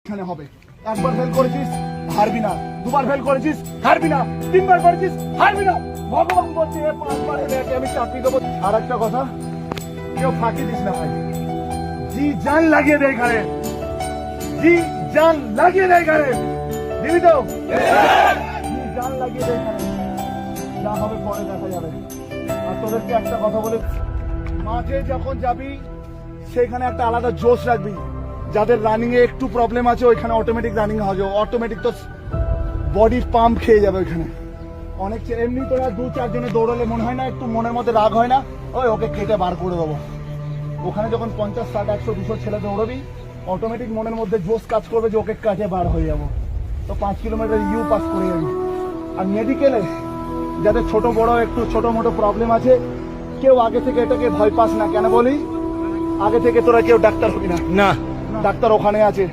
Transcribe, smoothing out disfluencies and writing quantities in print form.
এখানে হবে। একবার ফেল করেছিস হারবি না, দুবার ফেল করেছিস হারবি না, তিনবার করেছিস হারবি না। ভগবান বলছে পাঁচবার এলে আমি চাকরি দেবো। আর একটা কথা, কেউ ফাঁকি দিস না ভাই, জি জান লাগিয়ে দেয় এখানে, জি জান লাগিয়ে দেয় এখানে, দিবি তো? জি জান লাগিয়ে দেয় এখানে, যা হবে পরে দেখা যাবে। আর তোদেরকে একটা কথা বলে, মাঠে যখন যাবি সেখানে একটা আলাদা জোশ রাখবি। যাদের রানিং এ একটু প্রবলেম আছে ওইখানে অটোমেটিক রানিং হবে, অটোমেটিক তো বডির পাম্প খেয়ে যাবে ওইখানে। অনেক এমনি তোরা দু চারজনে দৌড়ালে মনে হয় না একটু মনের মধ্যে রাগ হয় না, ওই ওকে কেটে বার করে দেবো। ওখানে যখন 50, 60, 100, 200 ছেলে দৌড়বি অটোমেটিক মনের মধ্যে জোশ কাজ করবে যে ওকে কাটে বার হয়ে যাবো। তো 5 কিলোমিটার ইউ পাস করে যাবি। আর মেডিকেলে যাদের ছোট বড় একটু ছোট মোটো প্রবলেম আছে, কেউ আগে থেকে এটাকে ভয় পাস না। কেন বলি? আগে থেকে তোরা কেউ ডাক্তার হবি না, ডাক্তার ওখানে আছে।